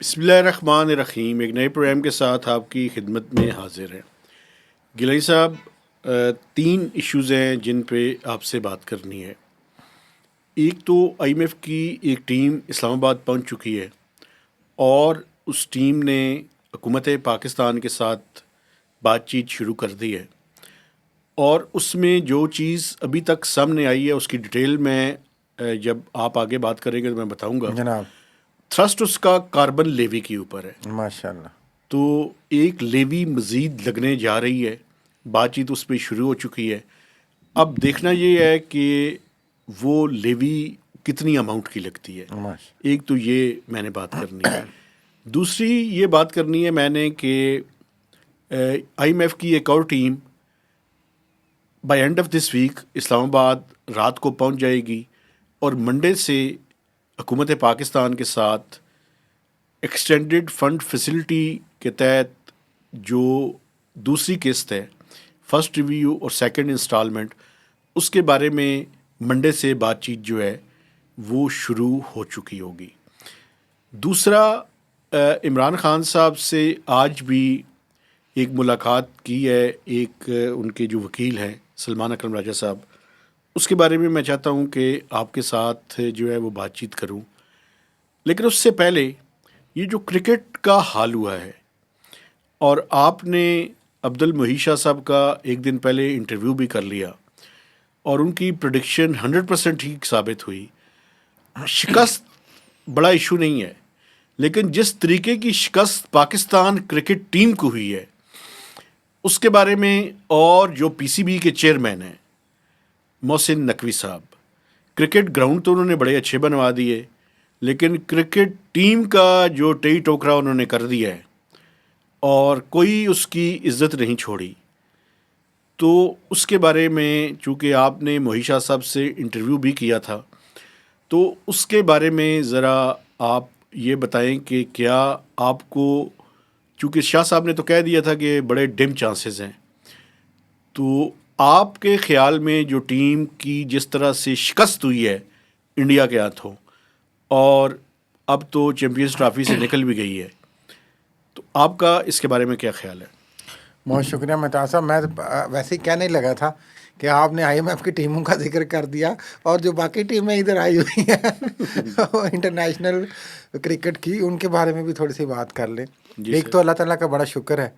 بسم اللہ الرحمن الرحیم، ایک نئے پروگرام کے ساتھ آپ کی خدمت میں حاضر ہیں گیلانی صاحب۔ تین ایشوز ہیں جن پہ آپ سے بات کرنی ہے۔ ایک تو آئی ایم ایف کی ایک ٹیم اسلام آباد پہنچ چکی ہے اور اس ٹیم نے حکومت پاکستان کے ساتھ بات چیت شروع کر دی ہے، اور اس میں جو چیز ابھی تک سامنے آئی ہے اس کی ڈیٹیل میں جب آپ آگے بات کریں گے تو میں بتاؤں گا۔ جناب تھرسٹ اس کا کاربن لیوی کے اوپر ہے، ماشاء اللہ. تو ایک لیوی مزید لگنے جا رہی ہے، بات چیت اس پہ شروع ہو چکی ہے۔ اب دیکھنا یہ ہے کہ وہ لیوی کتنی اماؤنٹ کی لگتی ہے، ایک تو یہ میں نے بات کرنی ہے۔ دوسری یہ بات کرنی ہے میں نے کہ آئی ایم ایف کی ایک اور team by end of this week Islamabad رات کو پہنچ جائے گی، اور منڈے سے حکومت پاکستان کے ساتھ ایکسٹینڈڈ فنڈ فیسلٹی کے تحت جو دوسری قسط ہے، فرسٹ ریویو اور سیکنڈ انسٹالمنٹ، اس کے بارے میں منڈے سے بات چیت جو ہے وہ شروع ہو چکی ہوگی۔ دوسرا، عمران خان صاحب سے آج بھی ایک ملاقات کی ہے ایک ان کے جو وکیل ہیں سلمان اکرم راجہ صاحب، اس کے بارے میں چاہتا ہوں کہ آپ کے ساتھ جو ہے وہ بات چیت کروں۔ لیکن اس سے پہلے یہ جو کرکٹ کا حال ہوا ہے، اور آپ نے عبد المحی شاہ صاحب کا ایک دن پہلے انٹرویو بھی کر لیا اور ان کی پریڈکشن 100% ٹھیک ثابت ہوئی۔ شکست بڑا ایشو نہیں ہے، لیکن جس طریقے کی شکست پاکستان کرکٹ ٹیم کو ہوئی ہے اس کے بارے میں، اور جو پی سی بی کے چیئرمین ہیں محسن نقوی صاحب، کرکٹ گراؤنڈ تو انہوں نے بڑے اچھے بنوا دیے، لیکن کرکٹ ٹیم کا جو ٹئی ٹوکرا انہوں نے کر دیا ہے اور کوئی اس کی عزت نہیں چھوڑی۔ تو اس کے بارے میں چونکہ آپ نے محی شاہ صاحب سے انٹرویو بھی کیا تھا، تو اس کے بارے میں ذرا آپ یہ بتائیں کہ کیا آپ کو، چونکہ شاہ صاحب نے تو کہہ دیا تھا کہ بڑے ڈم چانسز ہیں، تو آپ کے خیال میں جو ٹیم کی جس طرح سے شکست ہوئی ہے انڈیا کے ہاتھوں، اور اب تو چیمپئنز ٹرافی سے نکل بھی گئی ہے، تو آپ کا اس کے بارے میں کیا خیال ہے؟ بہت شکریہ ممتاز صاحب. میں ویسے ہی کہنے لگا تھا کہ آپ نے آئی ایم ایف کی ٹیموں کا ذکر کر دیا، اور جو باقی ٹیمیں ادھر آئی ہوئی ہیں انٹرنیشنل کرکٹ کی، ان کے بارے میں بھی تھوڑی سی بات کر لیں. جی ایک سر. تو اللہ تعالیٰ کا بڑا شکر ہے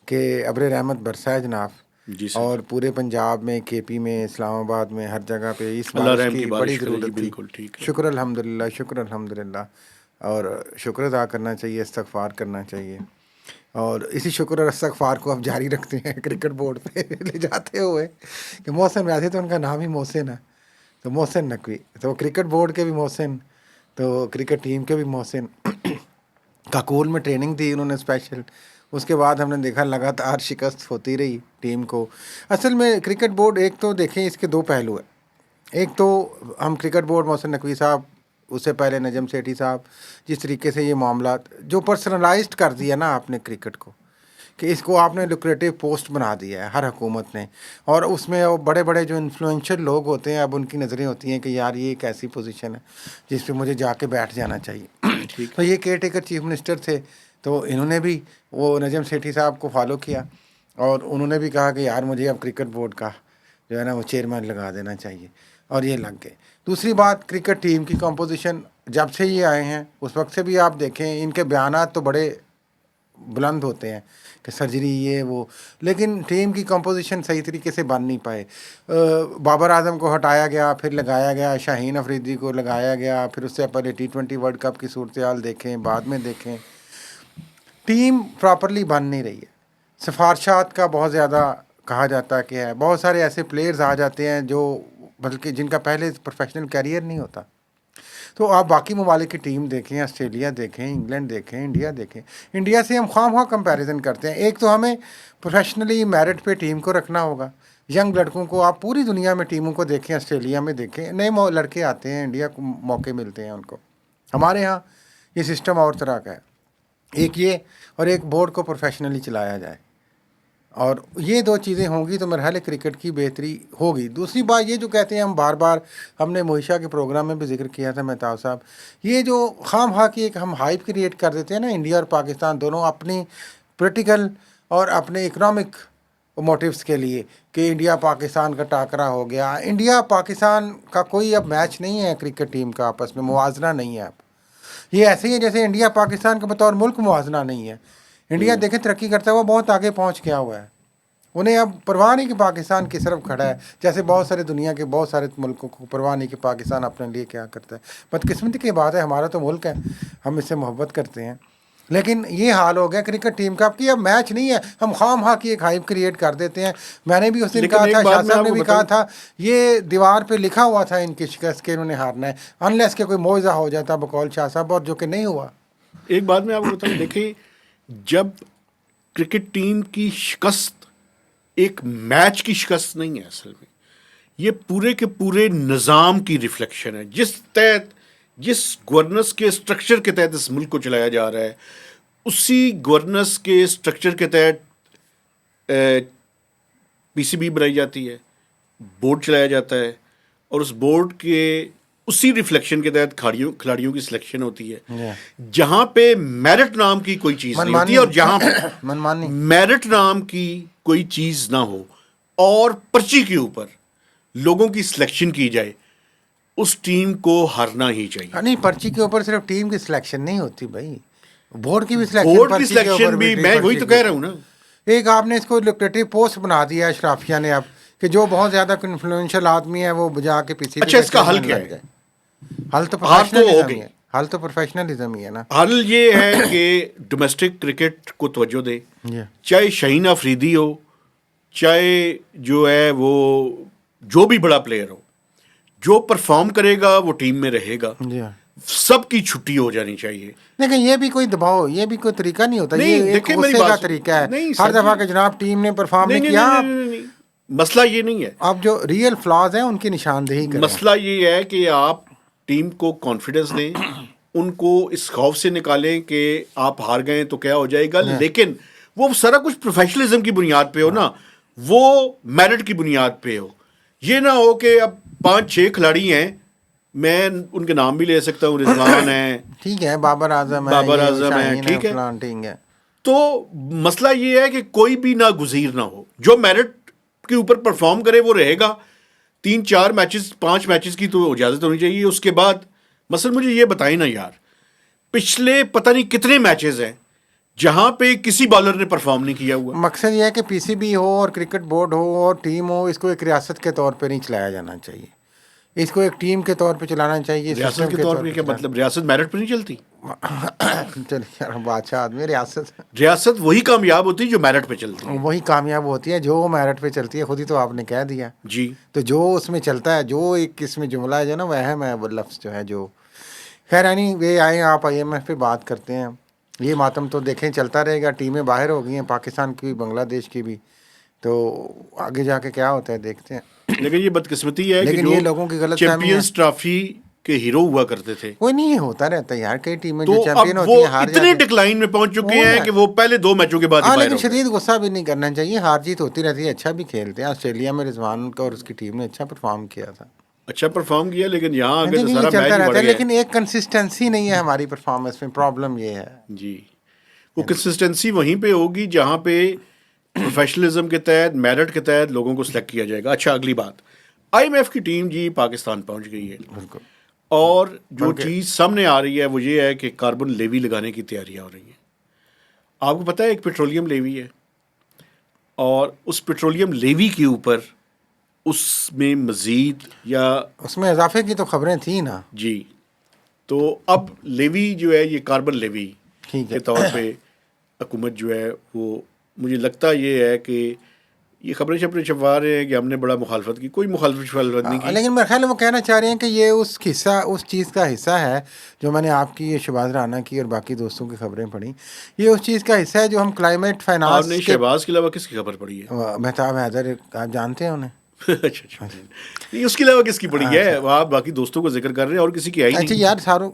کہ ابر رحمت برسا ہے جناب، جی سر. اور پورے پنجاب میں، کے پی میں، اسلام آباد میں، ہر جگہ پہ اس اللہ بارش رحم کی کی بڑی بارش کرے جی، ضرورت تھی. بالکل ٹھیک ہے. شکر الحمدللہ، شکر الحمدللہ. اور شکر ادا کرنا چاہیے، استغفار کرنا چاہیے، اور اسی شکر اور استغفار کو اب جاری رکھتے ہیں کرکٹ بورڈ پہ لے جاتے ہوئے کہ محسن، ویسے تو ان کا نام ہی محسن ہے، تو محسن نقوی، تو کرکٹ بورڈ کے بھی محسن، تو کرکٹ ٹیم کے بھی محسن. کاکول میں ٹریننگ دی انہوں نے اسپیشل، اس کے بعد ہم نے دیکھا لگاتار شکست ہوتی رہی ٹیم کو. اصل میں کرکٹ بورڈ، ایک تو دیکھیں اس کے دو پہلو ہیں. ایک تو ہم کرکٹ بورڈ، محسن نقوی صاحب، اس سے پہلے نجم سیٹھی صاحب، جس طریقے سے یہ معاملات جو پرسنلائزڈ کر دیا نا آپ نے کرکٹ کو، کہ اس کو آپ نے لوکریٹو پوسٹ بنا دیا ہے ہر حکومت نے، اور اس میں وہ بڑے بڑے جو انفلوئنشل لوگ ہوتے ہیں اب ان کی نظریں ہوتی ہیں کہ یار یہ ایک ایسی پوزیشن ہے جس پہ مجھے جا کے بیٹھ جانا چاہیے. ٹھیک تو ہے. یہ کیئر ٹیکر چیف منسٹر تھے، تو انہوں نے بھی وہ نجم سیٹھی صاحب کو فالو کیا، اور انہوں نے بھی کہا کہ یار مجھے اب کرکٹ بورڈ کا جو ہے نا وہ چیئرمین لگا دینا چاہیے، اور یہ لگ گئے. دوسری بات، کرکٹ ٹیم کی کمپوزیشن جب سے یہ آئے ہیں اس وقت سے بھی آپ دیکھیں ان کے بیانات تو بڑے بلند ہوتے ہیں کہ سرجری یہ وہ، لیکن ٹیم کی کمپوزیشن صحیح طریقے سے بن نہیں پائے. بابر اعظم کو ہٹایا گیا، پھر لگایا گیا شاہین افریدی کو لگایا گیا، پھر اس سے پہلے T20 ورلڈ کپ کی صورتحال دیکھیں، بعد میں دیکھیں ٹیم پراپرلی بن نہیں رہی ہے. سفارشات کا بہت زیادہ کہا جاتا کہ ہے، بہت سارے ایسے پلیئرز آ جاتے ہیں جو بلکہ جن کا پہلے پروفیشنل کیریئر نہیں ہوتا. تو آپ باقی ممالک کی ٹیم دیکھیں، آسٹریلیا دیکھیں، انگلینڈ دیکھیں، انڈیا دیکھیں. انڈیا سے ہم خواہ خواہ کمپیریزن کرتے ہیں. ایک تو ہمیں پروفیشنلی میرٹ پہ ٹیم کو رکھنا ہوگا. ینگ لڑکوں کو آپ پوری دنیا میں ٹیموں کو دیکھیں، آسٹریلیا میں دیکھیں، نئے لڑکے آتے ہیں، انڈیا کو موقع ملتے ہیں ان کو. ہمارے ہاں یہ سسٹم اور طرح کا ہے. ایک یہ، اور ایک بورڈ کو پروفیشنلی چلایا جائے، اور یہ دو چیزیں ہوں گی تو میرا خیال ہے کرکٹ کی بہتری ہوگی. دوسری بات یہ جو کہتے ہیں ہم بار بار, ہم نے موہشا کے پروگرام میں بھی ذکر کیا تھا مہتاب صاحب, یہ جو خام خواہ کی ایک ہم ہائپ کریٹ کر دیتے ہیں نا, انڈیا اور پاکستان دونوں اپنی پولیٹیکل اور اپنے اکنامک موٹیوز کے لیے, کہ انڈیا پاکستان کا ٹاکرا ہو گیا. انڈیا پاکستان کا کوئی اب میچ نہیں ہے کرکٹ ٹیم کا, آپس میں موازنہ نہیں ہے. اب یہ ایسے ہی ہے جیسے انڈیا پاکستان کا بطور ملک موازنہ نہیں ہے. انڈیا دیکھیں ترقی کرتا ہوا بہت آگے پہنچ گیا ہوا ہے, انہیں اب پرواہ نہیں کہ پاکستان کس طرف کھڑا ہے, جیسے بہت سارے دنیا کے بہت سارے ملکوں کو پرواہ نہیں کہ پاکستان اپنے لیے کیا کرتا ہے. بدقسمتی کی بات ہے, ہمارا تو ملک ہے, ہم اس سے محبت کرتے ہیں, لیکن یہ حال ہو گیا کرکٹ ٹیم کا اب کہ اب میچ نہیں ہے, ہم خام خواہ کی ایک ہائپ کریٹ کر دیتے ہیں. میں نے بھی اس دن کہا تھا, شاہ صاحب نے بھی کہا تھا, یہ دیوار پہ لکھا ہوا تھا ان کی شکست کے انہوں نے ہارنا ہے, انلیس کہ کوئی معجزہ ہو جاتا بقول شاہ صاحب, اور جو کہ نہیں ہوا. ایک بات میں آپ کو بتاؤں, دیکھیں جب کرکٹ ٹیم کی شکست ایک میچ کی شکست نہیں ہے, اصل میں یہ پورے کے پورے نظام کی ریفلیکشن ہے, جس گورننس کے اسٹرکچر کے تحت اس ملک کو چلایا جا رہا ہے, اسی گورننس کے اسٹرکچر کے تحت پی سی بی بنائی جاتی ہے, بورڈ چلایا جاتا ہے, اور اس بورڈ کے اسی ریفلیکشن کے تحت کھلاڑیوں کی سلیکشن ہوتی ہے, جہاں پہ میرٹ نام کی کوئی چیز نہیں ہوتی, اور جہاں پہ میرٹ نام کی کوئی چیز نہ ہو اور پرچی کے اوپر لوگوں کی سلیکشن کی جائے, اس ٹیم کو ہارنا ہی چاہیے. نہیں, پرچی کے اوپر صرف ٹیم کی سلیکشن نہیں ہوتی بھائی, بورڈ کی بھی سلیکشن بھی میں وہی تو کہہ رہا ہوں نا. ایک آپ نے اس کو لوکریٹو پوسٹ بنا دیا اشرافیہ نے اب, کہ جو بہت زیادہ انفلوئنشل آدمی ہے وہ جا کے پیچھے. اچھا, اس کا حل کیا ہے؟ حل تو پروفیشنلزم ہی ہے, حل تو پروفیشنلزم ہی ہے نا. حل یہ ہے کہ ڈومیسٹک کرکٹ کو توجہ دے, چاہے شاہین افریدی ہو, چاہے جو ہے وہ جو بھی بڑا پلیئر ہو, جو پرفارم کرے گا وہ ٹیم میں رہے گا, سب کی چھٹی ہو جانی چاہیے. لیکن یہ بھی کوئی دباؤ, یہ بھی کوئی طریقہ نہیں ہوتا, یہ ایک غصے کا طریقہ ہے ہر دفعہ کہ جناب ٹیم نے پرفارم نہیں کیا. مسئلہ یہ نہیں ہے, اب جو ریئل فلاز ہیں ان کی نشاندہی کریں. مسئلہ یہ ہے کہ آپ ٹیم کو کانفیڈنس دیں, ان کو اس خوف سے نکالیں کہ آپ ہار گئے تو کیا ہو جائے گا, لیکن وہ سارا کچھ پروفیشنلزم کی بنیاد پہ ہو نا, وہ میرٹ کی بنیاد پہ ہو. یہ نہ ہو کہ اب 5-6 کھلاڑی ہیں, میں ان کے نام بھی لے سکتا ہوں, رضوان ہیں, ٹھیک ہے, بابر اعظم ہے, ٹھیک ہے, تو مسئلہ یہ ہے کہ کوئی بھی ناگزیر نہ ہو, جو میرٹ کے اوپر پرفارم کرے وہ رہے گا. 3-4 میچز 5 میچز کی تو اجازت ہونی چاہیے. اس کے بعد مثلا مجھے یہ بتائیں نا یار, پچھلے پتہ نہیں کتنے میچز ہیں جہاں پہ کسی بالر نے پرفارم نہیں کیا ہوا. مقصد یہ ہے کہ پی سی بی ہو اور کرکٹ بورڈ ہو اور ٹیم ہو, اس کو ایک ریاست کے طور پہ نہیں چلایا جانا چاہیے, اس کو ایک ٹیم کے طور پہ چلانا چاہیے. ریاست کے طور پہ کیا مطلب, ریاست میرٹ پہ نہیں چلتی؟ چلیے بادشاہ آدمی, ریاست وہی کامیاب ہوتی ہے جو میرٹ پہ چلتی ہے, وہی کامیاب ہوتی ہے جو میرٹ پہ چلتی ہے. خود ہی تو آپ نے کہہ دیا جی. تو جو اس میں چلتا ہے, جو ایک اس میں جملہ ہے جو نا, وہ اہم ہے, وہ لفظ جو ہے جو. خیر یعنی یہ آئیں, آپ آئی ایم ایف پہ بات کرتے ہیں, یہ ماتم تو دیکھیں چلتا رہے گا. ٹیمیں باہر ہو گئی ہیں, پاکستان کی بھی, بنگلہ دیش کی بھی, تو آگے جا کے کیا ہوتا ہے دیکھتے ہیں. لیکن یہ بدقسمتی ہے کہ یہ لوگوں کی غلط چیمپئنز ٹرافی کے ہیرو ہوا کرتے تھے, کوئی نہیں ہوتا رہتا یار, کئی ٹیمیں جو چیمپئن ہوتی ہیں ہار جاتی ہیں. اتنے ڈکلائن میں پہنچ چکے ہیں کہ وہ پہلے 2 میچوں کے بعد ہی باہر ہو گئے. لیکن شدید غصہ بھی نہیں کرنا چاہیے, ہار جیت ہوتی رہتی ہے, اچھا بھی کھیلتے ہیں. آسٹریلیا میں رضوان کا اور اس کی ٹیم نے اچھا پرفارم کیا تھا, اچھا پرفارم کیا, لیکن یہاں آگے تو سارا چلتا میچ رہتا ہے. لیکن ایک کنسسٹنسی نہیں ہے ہماری پرفارمنس میں, پرابلم یہ ہے. جی, وہ کنسسٹنسی وہیں پہ ہوگی جہاں پہ پروفیشنلزم کے تحت, میرٹ کے تحت لوگوں کو سلیکٹ کیا جائے گا. اچھا, اگلی بات, آئی ایم ایف کی ٹیم جی پاکستان پہنچ گئی ہے, اور جو چیز سامنے آ رہی ہے وہ یہ ہے کہ کاربن لیوی لگانے کی تیاریاں ہو رہی ہیں. آپ کو پتہ ہے ایک پیٹرولیم لیوی ہے, اور اس پیٹرولیم لیوی کے اوپر اس میں مزید یا اس میں اضافے کی تو خبریں تھیں نا. جی, تو اب لیوی جو ہے یہ کاربن لیوی کے طور پہ حکومت جو ہے وہ, مجھے لگتا یہ ہے کہ یہ خبریں چھپوا رہے ہیں کہ ہم نے بڑا مخالفت کی. کوئی مخالفت نہیں کی, لیکن میرے خیال ہے وہ کہنا چاہ رہے ہیں کہ یہ اس چیز کا حصہ ہے جو میں نے آپ کی یہ شہباز رانا کی اور باقی دوستوں کی خبریں پڑھی, یہ اس چیز کا حصہ ہے جو ہم کلائمیٹ فائنانس. آپ نے شہباز کے علاوہ کس کی خبر پڑھی ہے؟ مہتاب حیدر, آپ جانتے ہیں انہیں؟ اچھا, اس کے علاوہ کس کی پڑھی ہے؟ آپ باقی دوستوں کو ذکر کر رہے ہیں اور کسی کی آئی نہیں. اچھا یار سارو,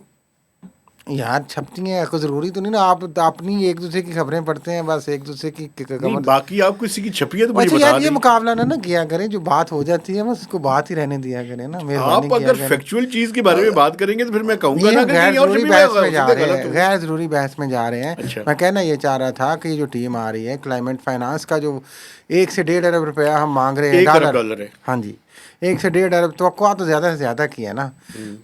یار چھپتی ہیں، کوئی ضروری تو نہیں نا، آپ اپنی ایک دوسرے کی خبریں پڑھتے ہیں بس، ایک دوسرے کی نہیں باقی آپ کسی کی چھپی ہے تو مجھے اچھا بتا یار یہ دیں. مقابلہ نہ کیا کریں، جو بات ہو جاتی ہے بس اس کو بات ہی رہنے دیا کریں نا، مہربانی آپ کیا اگر کریں. فیکچوئل چیز کے بارے میں بات کریں گے تو پھر میں کہوں گا یہ نا ہم کہ غیر کہیں اور ضروری چھپی بحث میں میں ہو جا سکتا ہے رہے غلط ہیں، ہوں. غیر ضروری بحث میں جا رہے ہیں. اچھا میں کہنا یہ چاہ رہا تھا کہ یہ جو ٹیم آ رہی ہے کلائمیٹ فائنانس کا، جو 1 سے 1.5 ارب روپیہ ہم مانگ رہے ہیں 1 ارب ڈالر. ڈالر ہے. ہاں جی 1 سے 1.5 ارب، توقع تو زیادہ سے زیادہ کی ہے نا.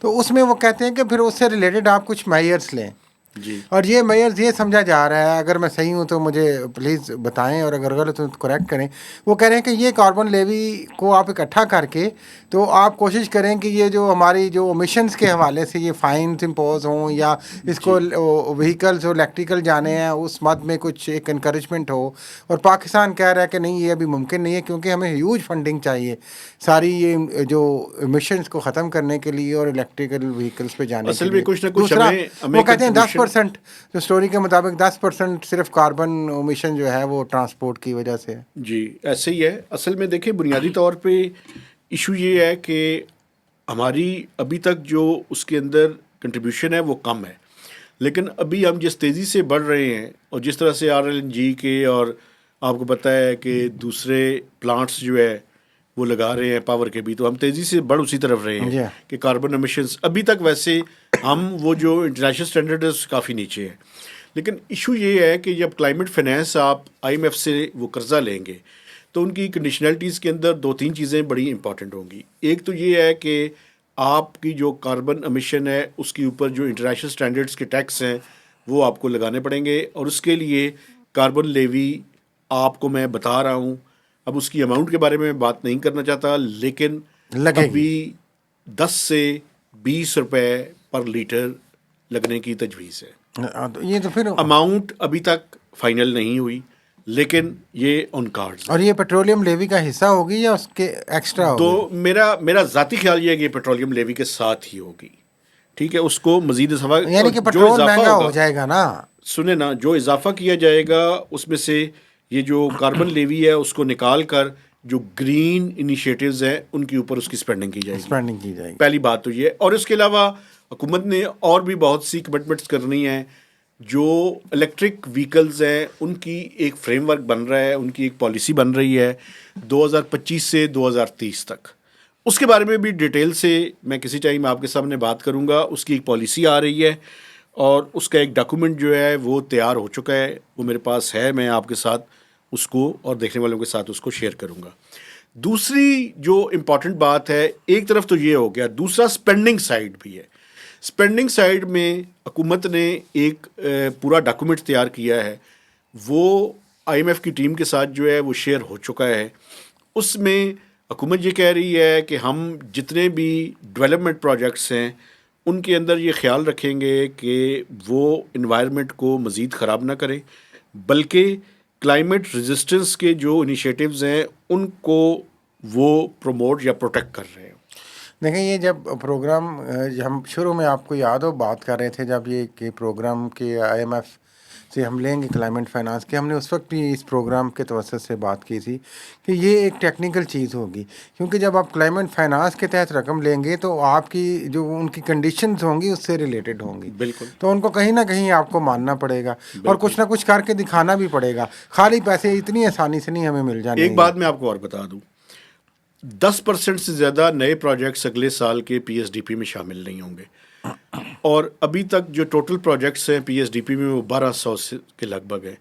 تو اس میں وہ کہتے ہیں کہ پھر اس سے ریلیٹڈ آپ کچھ میئرس لیں، جی اور یہ میئرز یہ سمجھا جا رہا ہے، اگر میں صحیح ہوں تو مجھے پلیز بتائیں، اور اگر غلط ہوں تو کریکٹ کریں. وہ کہہ رہے ہیں کہ یہ کاربن لیوی کو آپ اکٹھا کر کے تو آپ کوشش کریں کہ یہ جو ہماری جو امیشنز کے حوالے سے یہ فائنز امپوز ہوں، یا اس کو وہیکلز جو الیکٹریکل جانے ہیں اس مد میں کچھ ایک انکریجمنٹ ہو. اور پاکستان کہہ رہا ہے کہ نہیں یہ ابھی ممکن نہیں ہے، کیونکہ ہمیں ہیوج فنڈنگ چاہیے ساری یہ جو امیشنز کو ختم کرنے کے لیے اور الیکٹریکل وہیکلز پہ جانے کے اصل میں لیے. کچھ نہ کچھ دوسرا ہمیں وہ کہتے ہیں کنٹریبیوشن 10%، جو اسٹوری کے مطابق 10% صرف کاربن امیشن جو ہے وہ ٹرانسپورٹ کی وجہ سے ہے. جی ایسے ہی ہے. اصل میں دیکھیں بنیادی طور پہ ایشو یہ ہے کہ ہماری ابھی تک جو اس کے اندر کنٹریبیوشن ہے وہ کم ہے، لیکن ابھی ہم جس تیزی سے بڑھ رہے ہیں اور جس طرح سے RLNG کے اور آپ کو پتہ ہے کہ دوسرے پلانٹس جو ہے وہ لگا رہے ہیں پاور کے بھی، تو ہم تیزی سے بڑھ اسی طرف رہے ہیں جی کہ کاربن امیشنز ابھی تک ویسے ہم وہ جو انٹرنیشنل اسٹینڈرڈ ہے اس سے کافی نیچے ہے. لیکن ایشو یہ ہے کہ جب کلائمیٹ فائنینس آپ IMF سے وہ قرضہ لیں گے تو ان کی کنڈیشنلٹیز کے اندر 2-3 چیزیں بڑی امپورٹنٹ ہوں گی. ایک تو یہ ہے کہ آپ کی جو کاربن امیشن ہے اس کے اوپر جو انٹرنیشنل اسٹینڈرڈس کے ٹیکس ہیں وہ آپ کو لگانے پڑیں گے، اور اس کے لیے کاربن لیوی آپ کو میں بتا رہا ہوں. اب اس کی اماؤنٹ کے بارے میں بات نہیں کرنا چاہتا، لیکن لگے گی. ابھی 10 سے 20 روپے پر لیٹر لگنے کی تجویز ہے. یہ تو پھر، اماؤنٹ ابھی تک فائنل نہیں ہوئی لیکن یہ آن کارڈز ہے. اور یہ پیٹرولیم لیوی کا حصہ ہوگی یا اس کے ایکسٹرا تو ہوگی؟ میرا ذاتی خیال یہ ہے کہ پیٹرولیم لیوی کے ساتھ ہی ہوگی. ٹھیک ہے، اس کو مزید اضافہ، یعنی اور کہ جو پیٹرول اضافہ مہنگا ہوگا ہو جائے گا نا. سنیں نا، جو اضافہ کیا جائے گا اس میں سے یہ جو کاربن لیوی ہے اس کو نکال کر جو گرین انیشیٹوز ہیں ان کے اوپر اس کی سپینڈنگ کی جائے گی. اسپینڈنگ کی جائے گی. پہلی بات تو یہ. اور اس کے علاوہ حکومت نے اور بھی بہت سی کمٹمنٹس کرنی ہیں. جو الیکٹرک وہیکلز ہیں ان کی ایک فریم ورک بن رہا ہے، ان کی ایک پالیسی بن رہی ہے 2025 سے 2030 تک. اس کے بارے میں بھی ڈیٹیل سے میں کسی ٹائم آپ کے سامنے بات کروں گا. اس کی ایک پالیسی آ رہی ہے اور اس کا ایک ڈاکومنٹ جو ہے وہ تیار ہو چکا ہے، وہ میرے پاس ہے. میں آپ کے ساتھ اس کو اور دیکھنے والوں کے ساتھ اس کو شیئر کروں گا. دوسری جو امپورٹنٹ بات ہے، ایک طرف تو یہ ہو گیا، دوسرا سپینڈنگ سائڈ بھی ہے. سپینڈنگ سائڈ میں حکومت نے ایک پورا ڈاکومنٹ تیار کیا ہے، وہ IMF کی ٹیم کے ساتھ جو ہے وہ شیئر ہو چکا ہے. اس میں حکومت یہ کہہ رہی ہے کہ ہم جتنے بھی ڈیولپمنٹ پروجیکٹس ہیں ان کے اندر یہ خیال رکھیں گے کہ وہ انوائرمنٹ کو مزید خراب نہ کریں، بلکہ کلائمیٹ ریزسٹنس کے جو انیشیٹوز ہیں ان کو وہ پروموٹ یا پروٹیکٹ کر رہے ہیں. دیکھیں یہ جب پروگرام ہم شروع میں آپ کو یاد ہو بات کر رہے تھے جب یہ کہ پروگرام کے IMF سے ہم لیں گے کلائمیٹ فائنانس کے، ہم نے اس وقت بھی اس پروگرام کے توسط سے بات کی تھی کہ یہ ایک ٹیکنیکل چیز ہوگی، کیونکہ جب آپ کلائمیٹ فائنانس کے تحت رقم لیں گے تو آپ کی جو ان کی کنڈیشنز ہوں گی اس سے ریلیٹڈ ہوں گی. بالکل تو ان کو کہیں نہ کہیں آپ کو ماننا پڑے گا اور کچھ نہ کچھ کر کے دکھانا بھی پڑے گا. خالی پیسے اتنی آسانی سے نہیں ہمیں مل جانے. ایک بات میں آپ کو اور بتا دوں، 10% سے زیادہ نئے پروجیکٹس اگلے سال کے PSDP میں شامل نہیں ہوں گے، اور ابھی تک جو ٹوٹل پروجیکٹس ہیں PSDP میں وہ 1200 کے لگ بھگ ہے،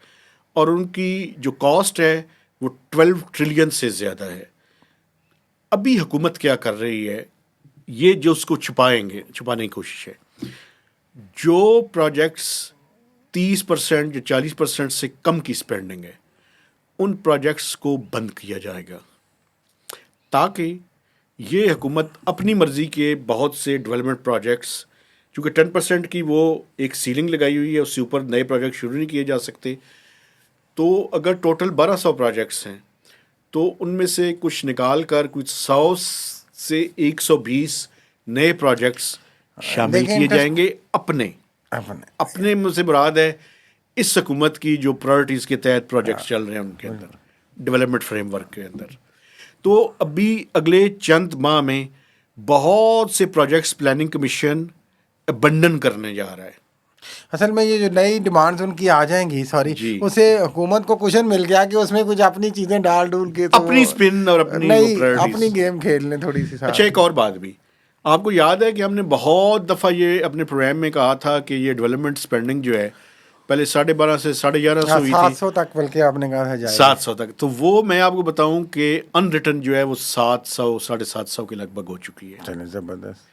اور ان کی جو کاسٹ ہے وہ 12 ٹریلین سے زیادہ ہے. ابھی حکومت کیا کر رہی ہے، یہ جو اس کو چھپانے کی کوشش ہے. جو پروجیکٹس 30% یا 40% سے کم کی سپینڈنگ ہے ان پروجیکٹس کو بند کیا جائے گا، تاکہ یہ حکومت اپنی مرضی کے بہت سے ڈیولپمنٹ پروجیکٹس، چونکہ 10% کی وہ ایک سیلنگ لگائی ہوئی ہے، اس سے اوپر نئے پروجیکٹ شروع نہیں کیے جا سکتے. تو اگر ٹوٹل 1200 پروجیکٹس ہیں تو ان میں سے کچھ نکال کر کچھ 100 سے 120 نئے پروجیکٹس شامل کیے جائیں گے اپنے سے مراد ہے اس حکومت کی جو پرائرٹیز کے تحت پروجیکٹس چل رہے ہیں ان کے اندر، ڈیولپمنٹ فریم ورک کے اندر. تو ابھی اگلے چند ماہ میں بہت سے پروجیکٹس پلاننگ کمیشن ابنڈن کرنے جا رہا ہے. اصل میں یہ جو نئی ڈیمانڈز ان کی آ جائیں گی سوری جی اسے حکومت کو کوشن مل گیا کہ اس میں کچھ اپنی چیزیں ڈال ڈول کے اپنی اسپن اور اپنی گیم کھیل لیں تھوڑی سی. اچھا ایک اور بات بھی آپ کو یاد ہے کہ ہم نے بہت دفعہ یہ اپنے پروگرام میں کہا تھا کہ یہ ڈیولپمنٹ اسپینڈنگ جو ہے پہلے 12.5 سے 11.5 ہوئی تھی 700 تک بلکہ آپ نے کہا تھا 700 تک. تو وہ میں آپ کو بتاؤں کہ ان ریٹرن جو ہے وہ 700 750 کے لگ بھگ ہو چکی ہے. چلیں زبردست.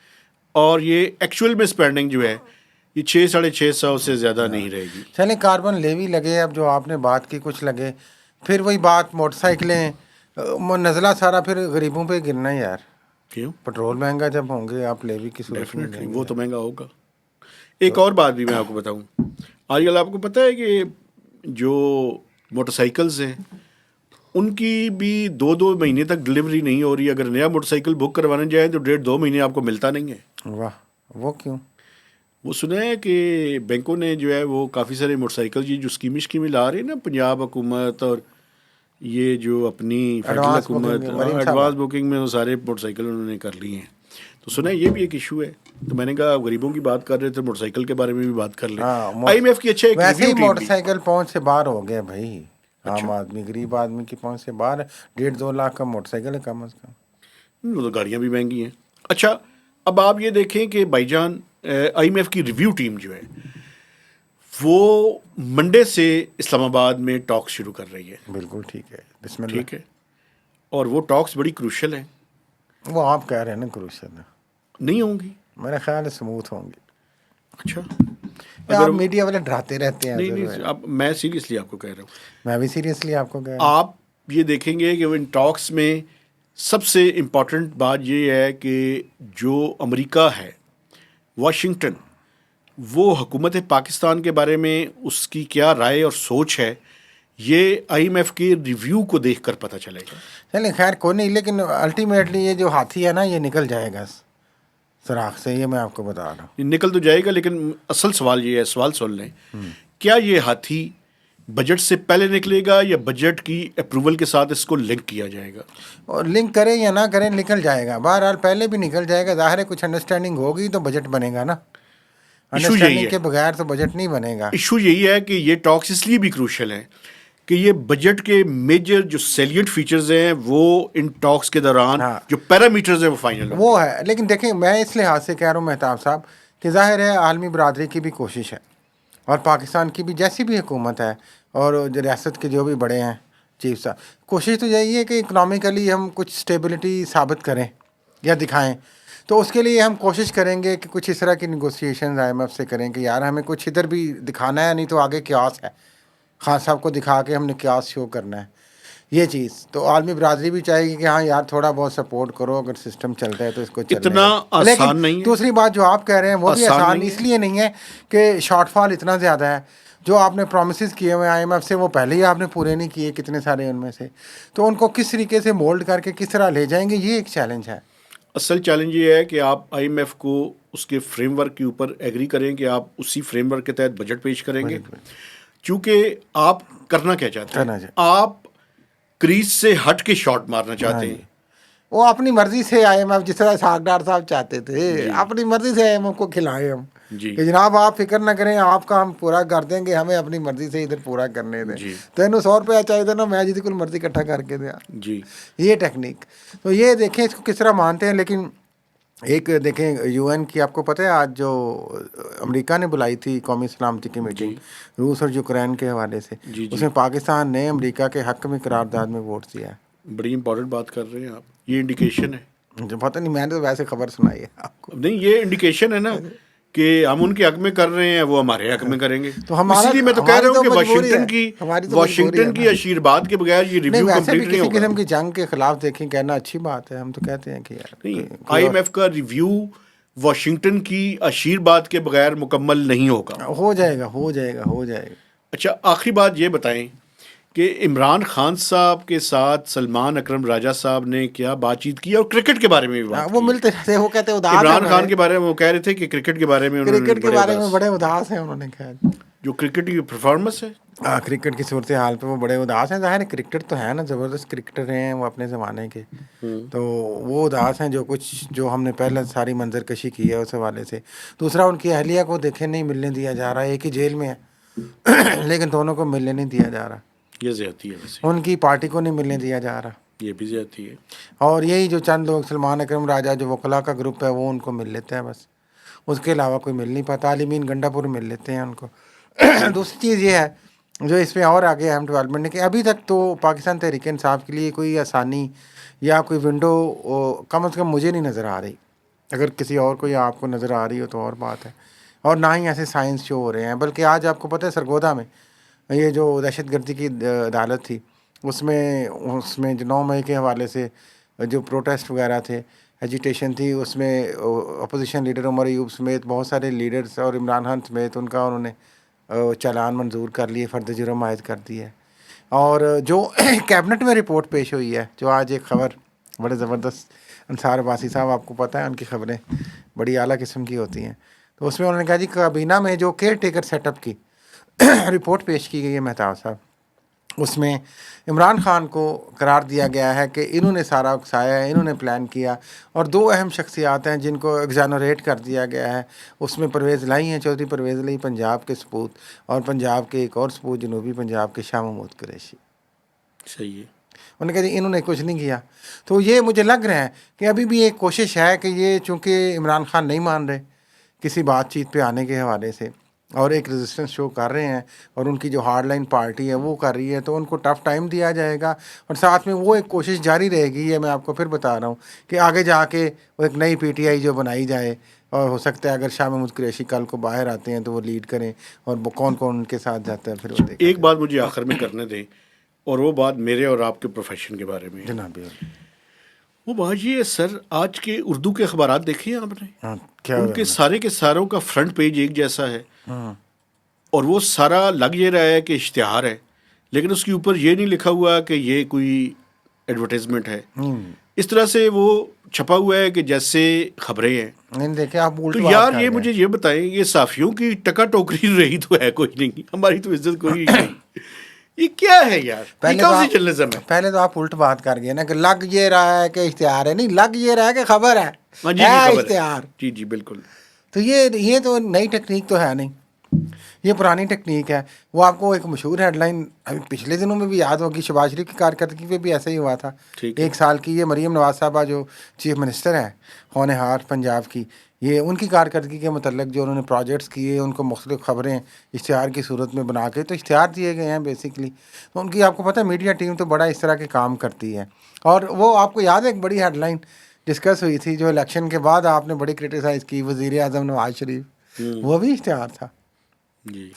اور یہ ایکچوئل میں اسپینڈنگ جو ہے یہ 600-650 سے زیادہ نہیں رہے گی. چلیں کاربن لیوی لگے اب جو آپ نے بات کی کچھ لگے پھر وہی بات موٹر سائیکلیں نزلہ سارا پھر غریبوں پہ گرنا ہے یار. کیوں؟ پٹرول مہنگا جب ہوں گے آپ لیوی کی صورت میں ڈیفینیٹلی وہ تو مہنگا ہوگا. ایک اور بات بھی میں آپ کو بتاؤں آج کل آپ کو پتہ ہے کہ جو موٹر سائیکلز ہیں ان کی بھی 2 مہینے تک ڈلیوری نہیں ہو رہی. اگر نیا موٹر سائیکل بک کروانے جائیں تو 1.5-2 مہینے آپ کو ملتا نہیں ہے. واہ وہ کیوں؟ وہ سنا ہے کہ بینکوں نے جو ہے وہ کافی سارے موٹر سائیکل جو اسکیمیں لا رہی ہیں نا پنجاب حکومت اور یہ جو اپنی فیڈرل حکومت ایڈوانس بکنگ میں وہ سارے موٹر سائیکل انہوں نے کر لیے ہیں. تو سنا ہے یہ بھی ایک ایشو ہے. تو میں نے کہا غریبوں کی بات کر رہے تھے موٹر سائیکل کے بارے میں بھی بات کر لیں. آئی ایم ایف کی اچھا ایک ویسے ہی موٹر سائیکل پہنچ سے باہر ہو گیا بھائی. عام آدمی غریب آدمی کی پہنچ سے باہر 1.5-2 لاکھ کا موٹر سائیکل ہے کم از کم. وہ تو گاڑیاں بھی مہنگی ہیں. اچھا اب آپ یہ دیکھیں کہ بھائی جان آئی ایم ایف کی ریویو ٹیم جو ہے وہ منڈے سے اسلام آباد میں ٹاکس شروع کر رہی ہے. بالکل ٹھیک ہے بسم اللہ. ٹھیک ہے اور وہ ٹاکس بڑی کروشل ہیں. وہ آپ کہہ رہے ہیں نا کروشل نہیں ہوں گی میرا خیال ہے سموتھ ہوں گی. اچھا آپ میڈیا والے ڈراتے رہتے ہیں. نہیں اب میں سیریسلی آپ کو کہہ رہا ہوں. میں بھی سیریسلی آپ کو کہہ رہا ہوں. آپ یہ دیکھیں گے کہ ان ٹاکس میں سب سے امپورٹنٹ بات یہ ہے کہ جو امریکہ ہے واشنگٹن وہ حکومت پاکستان کے بارے میں اس کی کیا رائے اور سوچ ہے یہ آئی ایم ایف کے ریویو کو دیکھ کر پتہ چلے گا. چلیں خیر کوئی نہیں لیکن الٹیمیٹلی یہ جو ہاتھی ہے نا یہ نکل جائے گا سراخ سے. یہ میں آپ کو بتا رہا ہوں نکل تو جائے گا لیکن اصل سوال یہ ہے سوال سن لیں کیا یہ ہاتھی بجٹ سے پہلے نکلے گا یا بجٹ کی اپروول کے ساتھ اس کو لنک کیا جائے گا؟ اور لنک کریں یا نہ کریں نکل جائے گا. بہرحال پہلے بھی نکل جائے گا. ظاہر ہے کچھ انڈرسٹینڈنگ ہوگی تو بجٹ بنے گا نا. انڈرسٹینڈنگ کے بغیر تو بجٹ نہیں بنے گا. ایشو یہی ہے کہ یہ ٹاکس اس لیے بھی کروشل ہیں کہ یہ بجٹ کے میجر جو سیلینٹ فیچرز ہیں وہ ان ٹاکس کے دوران جو پیرامیٹرز ہیں وہ فائنل وہ ہے. لیکن دیکھیں میں اس لحاظ سے کہہ رہا ہوں مہتاب صاحب کہ ظاہر ہے عالمی برادری کی بھی کوشش ہے اور پاکستان کی بھی جیسی بھی حکومت ہے اور جو ریاست کے جو بھی بڑے ہیں چیف صاحب کوشش تو یہی ہے کہ اکنامیکلی ہم کچھ اسٹیبلٹی ثابت کریں یا دکھائیں. تو اس کے لیے ہم کوشش کریں گے کہ کچھ اس طرح کی نیگوسیشنز آئی ایم ایف سے کریں کہ یار ہمیں کچھ ادھر بھی دکھانا ہے نہیں تو آگے قیاس ہے. خان صاحب کو دکھا کے ہم نے قیاس شو کرنا ہے یہ چیز. تو عالمی برادری بھی چاہے گی کہ ہاں یار تھوڑا بہت سپورٹ کرو اگر سسٹم چلتا ہے تو اس کو اتنا آسان نہیں ہے. دوسری بات جو آپ کہہ رہے ہیں وہ بھی آسان اس لیے نہیں ہے کہ شارٹ فال اتنا زیادہ ہے. جو آپ نے پرومسز کیے ہوئے آئی ایم ایف سے وہ پہلے ہی آپ نے پورے نہیں کیے کتنے سارے ان میں سے. تو ان کو کس طریقے سے مولڈ کر کے کس طرح لے جائیں گے یہ ایک چیلنج ہے. اصل چیلنج یہ ہے کہ آپ آئی ایم ایف کو اس کے فریم ورک کے اوپر ایگری کریں کہ آپ اسی فریم ورک کے تحت بجٹ پیش کریں گے. چونکہ آپ کرنا کیا چاہتے ہیں آپ کریز سے ہٹ کے شاٹ مارنا چاہتے ہیں. وہ اپنی مرضی سے آئی ایم ایف جس طرح اسحاق ڈار صاحب چاہتے تھے اپنی مرضی سے آئی ایم ایف کو کھلائیں ہم کہ جناب آپ فکر نہ کریں آپ کا ہم پورا کر دیں گے ہمیں اپنی مرضی سے ادھر پورا کرنے دیں. تینوں 100 روپیہ چاہیے تھا نا میں جی کل مرضی اکٹھا کر کے دیا. یہ ٹیکنیک تو یہ دیکھیں اس کو کس طرح مانتے ہیں. لیکن ایک دیکھیں یو این کی آپ کو پتہ ہے آج جو امریکہ نے بلائی تھی قومی سلامتی کی میٹنگ روس اور یوکرین کے حوالے سے اس میں پاکستان نے امریکہ کے حق میں قرارداد میں ووٹ دیا ہے. بڑی امپورٹنٹ بات کر رہے ہیں آپ. یہ انڈیکیشن ہے جو پتہ نہیں میں نے تو ویسے خبر سنائی ہے آپ کو. نہیں یہ انڈیکیشن ہے نا کہ ہم ان کے حق میں کر رہے ہیں وہ ہمارے حق میں کریں گے. تو اسی لیے میں تو کہہ رہا ہوں کہ واشنگٹن کی آشیرواد کے بغیر یہ ریویو کمپلیٹ نہیں ہوگا. کسی قسم کی جنگ کے خلاف دیکھیں کہنا اچھی بات ہے. ہم تو کہتے ہیں کہ یار آئی ایم ایف کا ریویو واشنگٹن کی آشیرواد کے بغیر مکمل نہیں ہوگا. ہو جائے گا ہو جائے گا ہو جائے گا. اچھا آخری بات یہ بتائیں کہ عمران خان صاحب کے ساتھ سلمان اکرم راجہ صاحب نے کیا بات چیت کی اور کرکٹ کے بارے میں بھی بات وہ ملتے رہتے وہ کہتے ہیں اداس عمران خان کے بارے میں وہ کہہ رہے تھے کہ کرکٹ کے بارے میں کرکٹ کے بارے میں بڑے اداس ہیں انہوں نے کہا جو کرکٹ کی پرفارمنس ہے. کرکٹ کی صورتحال پہ وہ بڑے اداس ہیں. ظاہر ہے کرکٹر تو ہے نا, زبردست کرکٹر رہے ہیں وہ اپنے زمانے کے, تو وہ اداس ہیں جو ہم نے پہلے ساری منظر کشی کی ہے اس حوالے سے. دوسرا ان کی اہلیہ کو دیکھیں نہیں ملنے دیا جا رہا, ایک ہی جیل میں ہے لیکن دونوں کو ملنے نہیں دیا جا رہا. یہ زیادتی ہے ویسے, ان کی پارٹی کو نہیں ملنے دیا جا رہا. یہ بھی زیادتی ہے. اور یہی جو چند لوگ سلمان اکرم راجہ جو وکلا کا گروپ ہے وہ ان کو مل لیتے ہیں بس, اس کے علاوہ کوئی مل نہیں پاتا. عالمین گنڈا پور مل لیتے ہیں ان کو. دوسری چیز یہ ہے جو اس میں اور آگے اہم ڈیولپمنٹ ہے کہ ابھی تک تو پاکستان تحریک انصاف کے لیے کوئی آسانی یا کوئی ونڈو کم از کم مجھے نہیں نظر آ رہی. اگر کسی اور کو یا آپ کو نظر آ رہی ہو تو اور بات ہے. اور نہ ہی ایسے سائنس شو ہو رہے ہیں, بلکہ آج آپ کو پتہ ہے سرگودا میں یہ جو دہشت گردی کی عدالت تھی اس میں جو 9 مئی کے حوالے سے جو پروٹیسٹ وغیرہ تھے, ایجیٹیشن تھی, اس میں اپوزیشن لیڈر عمر ایوب سمیت بہت سارے لیڈرز اور عمران خان سمیت ان کا انہوں نے چالان منظور کر لیے, فرد جرم عائد کر دی ہے. اور جو کیبنٹ میں رپورٹ پیش ہوئی ہے, جو آج ایک خبر بڑے زبردست, انصار عباسی صاحب آپ کو پتہ ہے ان کی خبریں بڑی اعلیٰ قسم کی ہوتی ہیں, تو اس میں انہوں نے کہا جی کابینہ میں جو کیئر ٹیکر سیٹ اپ کی رپورٹ پیش کی گئی ہے مہتاب صاحب, اس میں عمران خان کو قرار دیا گیا ہے کہ انہوں نے سارا اکسایا ہے, انہوں نے پلان کیا. اور 2 اہم شخصیات ہیں جن کو ایگزانوریٹ کر دیا گیا ہے, اس میں پرویز لائی ہیں, چودھری پرویز لائی پنجاب کے سپوت, اور پنجاب کے ایک اور سپوت جنوبی پنجاب کے شاہ محمود قریشی. صحیح ہے. انہوں نے کہا جی انہوں نے کچھ نہیں کیا. تو یہ مجھے لگ رہا ہے کہ ابھی بھی ایک کوشش ہے کہ یہ چونکہ عمران خان نہیں مان رہے کسی بات چیت پہ آنے کے حوالے سے, اور ایک ریزسٹنس شو کر رہے ہیں, اور ان کی جو ہارڈ لائن پارٹی ہے وہ کر رہی ہے, تو ان کو ٹف ٹائم دیا جائے گا. اور ساتھ میں وہ ایک کوشش جاری رہے گی, یہ میں آپ کو پھر بتا رہا ہوں کہ آگے جا کے وہ ایک نئی پی ٹی آئی جو بنائی جائے, اور ہو سکتا ہے اگر شاہ محمود قریشی کل کو باہر آتے ہیں تو وہ لیڈ کریں, اور وہ کون کون ان کے ساتھ جاتا ہے پھر وہ دیکھا ایک بات مجھے آخر میں کرنے دیں, اور وہ بات میرے اور آپ کے پروفیشن کے بارے میں. جناب. وہ بات یہ ہے سر, آج کے اردو کے اخبارات دیکھے ہیں آپ نے, کیا ان کے سارے کے ساروں کا فرنٹ پیج ایک جیسا ہے, اور وہ سارا لگ یہ رہا ہے کہ اشتہار ہے, لیکن اس کے اوپر یہ نہیں لکھا ہوا کہ یہ کوئی ایڈورٹائزمنٹ ہے. اس طرح سے وہ چھپا ہوا ہے کہ جیسے خبریں ہیں. دیکھیں آپ تو یار یہ مجھے یہ بتائیں, یہ صحافیوں کی ٹکا ٹوکری رہی تو ہے کوئی نہیں, ہماری تو عزت کوئی نہیں. یہ کیا ہے یار, یہ کون سی جرنلزم ہے؟ پہلے تو آپ الٹ بات کر گئے نا کہ لگ یہ رہا ہے کہ اشتہار ہے, نہیں لگ یہ رہا ہے کہ خبر ہے. جی اشتہار. جی جی بالکل. تو یہ تو نئی ٹیکنیک تو ہے نہیں, یہ پرانی ٹیکنیک ہے. وہ آپ کو ایک مشہور ہیڈ لائن ابھی پچھلے دنوں میں بھی یاد ہوگی, شہباز شریف کی کارکردگی پہ بھی ایسا ہی ہوا تھا. 1 سال کی یہ مریم نواز صاحبہ جو چیف منسٹر ہیں ہونہار پنجاب کی, یہ ان کی کارکردگی کے متعلق جو انہوں نے پروجیکٹس کیے, ان کو مختلف خبریں اشتہار کی صورت میں بنا کے تو اشتہار دیے گئے ہیں بیسکلی. تو ان کی آپ کو پتہ ہے میڈیا ٹیم تو بڑا اس طرح کے کام کرتی ہے. اور وہ آپ کو یاد ہے ایک بڑی ہیڈ لائن ڈسکس ہوئی تھی جو الیکشن کے بعد آپ نے بڑی کرٹیسائز کی, وزیر اعظم نواز شریف, وہ بھی اشتہار تھا. جی.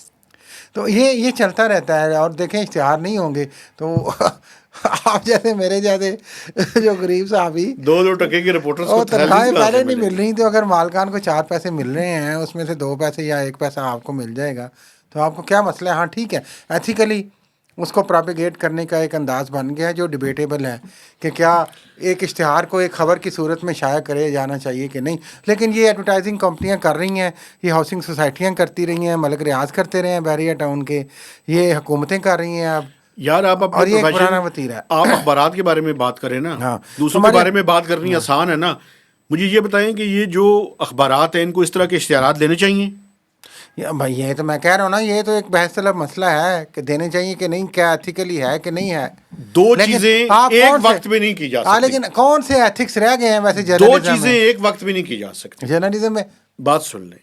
تو یہ چلتا رہتا ہے. اور دیکھیں اشتہار نہیں ہوں گے تو آپ جیسے میرے جیسے جو غریب صحافی 2 ٹکے کے رپورٹرز کو تنخواہیں پہلے نہیں مل رہی, تو اگر مالکان کو 4 پیسے مل رہے ہیں, اس میں سے 2 پیسے یا 1 پیسہ آپ کو مل جائے گا, تو آپ کو کیا مسئلہ ہے؟ ہاں ٹھیک ہے, ایتھیکلی اس کو پراپیگیٹ کرنے کا ایک انداز بن گیا ہے جو ڈیبیٹیبل ہے کہ کیا ایک اشتہار کو ایک خبر کی صورت میں شائع کرے جانا چاہیے کہ نہیں. لیکن یہ ایڈورٹائزنگ کمپنیاں کر رہی ہیں, یہ ہاؤسنگ سوسائٹیاں کرتی رہی ہیں, ملک ریاض کرتے رہے ہیں بحریہ ٹاؤن کے, یہ حکومتیں کر رہی ہیں اب. یار آپ اور یہ ایک پرانا وتیرہ ہے. آپ اخبارات کے بارے میں بات کریں نا, ہاں دوسروں کے بارے میں بات کرنی آسان ہے نا. مجھے یہ بتائیں کہ یہ جو اخبارات ہیں ان کو اس طرح کے اشتہارات دینے چاہیے؟ بھائی یہ تو میں کہہ رہا ہوں نا, یہ تو ایک بحث طلب مسئلہ ہے کہ دینے چاہیے کہ نہیں, کیا ایتھیکلی ہے کہ نہیں ہے. 2 چیزیں ایک وقت میں نہیں کی جا سکتی. لیکن کون سے ایتھکس رہ گئے ہیں ویسے 2 چیزیں ایک وقت میں نہیں کی جا سکتی جرنلزم میں. بات سن لیں,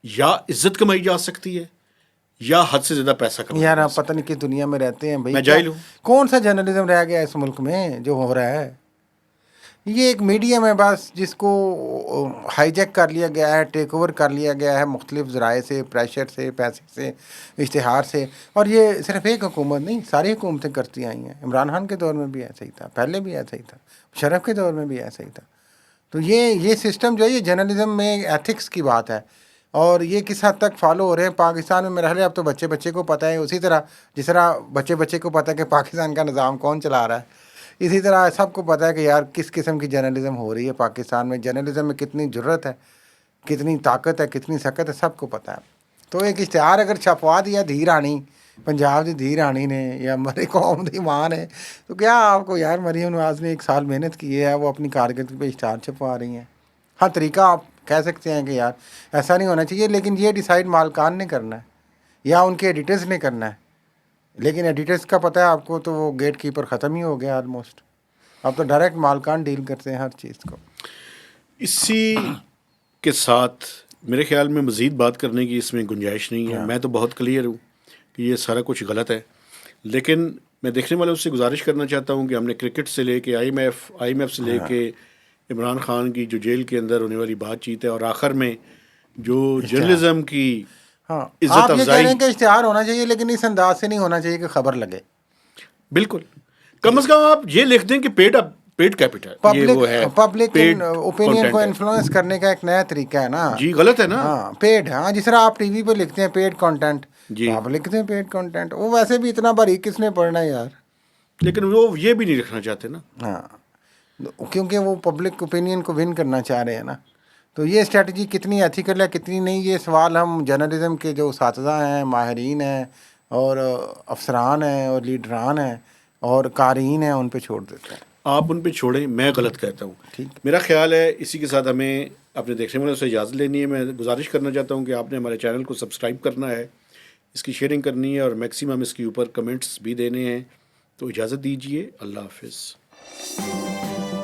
یا عزت کمائی جا سکتی ہے یا حد سے زیادہ پیسہ کمایا. یار آپ پتہ نہیں کس دنیا میں رہتے ہیں بھائی, میں جاہل ہوں. کون سا جرنلزم رہ گیا اس ملک میں جو ہو رہا ہے؟ یہ ایک میڈیم ہے بس جس کو ہائی جیک کر لیا گیا ہے, ٹیک اوور کر لیا گیا ہے مختلف ذرائع سے, پریشر سے, پیسے سے, اشتہار سے. اور یہ صرف ایک حکومت نہیں, ساری حکومتیں کرتی آئی ہیں. عمران خان کے دور میں بھی ایسا ہی تھا, پہلے بھی ایسا ہی تھا, شرف کے دور میں بھی ایسا ہی تھا. تو یہ سسٹم جو ہے یہ جرنلزم میں ایتھکس کی بات ہے, اور یہ کس حد تک فالو ہو رہے ہیں پاکستان میں. میرا خیال ہے اب تو بچے کو پتہ ہے, اسی طرح جس طرح بچے کو پتہ ہے کہ پاکستان کا نظام کون چلا رہا ہے, اسی طرح سب کو پتہ ہے کہ یار کس قسم کی جرنلزم ہو رہی ہے پاکستان میں. جرنلزم میں کتنی جرت ہے, کتنی طاقت ہے, کتنی سکت ہے, سب کو پتہ ہے. تو ایک اشتہار اگر چھپوا دیا دھی رانی پنجاب کی دھی رانی نے یا ہماری قوم کی ماں نے, تو کیا آپ کو یار مریم نواز نے 1 سال محنت کی ہے, وہ اپنی کارکردگی پہ اشتہار چھپوا رہی ہیں. ہاں طریقہ آپ کہہ سکتے ہیں کہ یار ایسا نہیں ہونا چاہیے, لیکن یہ ڈیسائیڈ مالکان نے کرنا ہے یا ان کے ایڈیٹرز نے کرنا ہے. لیکن ایڈیٹرز کا پتہ ہے آپ کو, تو وہ گیٹ کیپر ختم ہی ہو گیا آلموسٹ. اب تو ڈائریکٹ مالکان ڈیل کرتے ہیں ہر چیز کو. اسی کے ساتھ میرے خیال میں مزید بات کرنے کی اس میں گنجائش نہیں ہے. میں تو بہت کلیئر ہوں کہ یہ سارا کچھ غلط ہے, لیکن میں دیکھنے والوں سے گزارش کرنا چاہتا ہوں کہ ہم نے کرکٹ سے لے کے آئی ایم ایف سے لے کے عمران خان کی جو جیل کے اندر ہونے والی بات چیت ہے, اور آخر میں جو جرنلزم کی ہاں عزت آپ یہ کہہ افزائی. رہے ہیں کہ اشتہار ہونا چاہیے, لیکن اس انداز سے نہیں ہونا چاہیے کہ خبر لگے. بالکل, کم از کم آپ یہ لکھ دیں کہ پیڈ کیپٹل یہ وہ ہے, پبلک پیڈ اوپینین کو انفلوئنس کرنے کا ایک نیا طریقہ ہے نا. جی غلط ہے نا. ہاں پیڈ, ہاں جس طرح آپ ٹی وی پہ لکھتے ہیں پیڈ کانٹینٹ, جی تو آپ لکھتے ہیں پیڈ کانٹینٹ. وہ ویسے بھی اتنا باریک کس نے پڑھنا ہے یار. لیکن وہ یہ بھی نہیں لکھنا چاہتے نا. ہاں کیونکہ وہ پبلک اوپینین کو ون کرنا چاہ رہے ہیں نا. تو یہ اسٹریٹجی کتنی ایتھیکل ہے کتنی نہیں, یہ سوال ہم جرنلزم کے جو اساتذہ ہیں, ماہرین ہیں, اور افسران ہیں, اور لیڈران ہیں, اور قارئین ہیں, ان پہ چھوڑ دیتے ہیں. آپ ان پہ چھوڑیں, میں غلط کہتا ہوں. میرا خیال ہے اسی کے ساتھ ہمیں اپنے دیکھنے والوں سے اجازت لینی ہے. میں گزارش کرنا چاہتا ہوں کہ آپ نے ہمارے چینل کو سبسکرائب کرنا ہے, اس کی شیئرنگ کرنی ہے, اور میکسیمم اس کے اوپر کمنٹس بھی دینے ہیں. تو اجازت دیجیے, اللہ حافظ.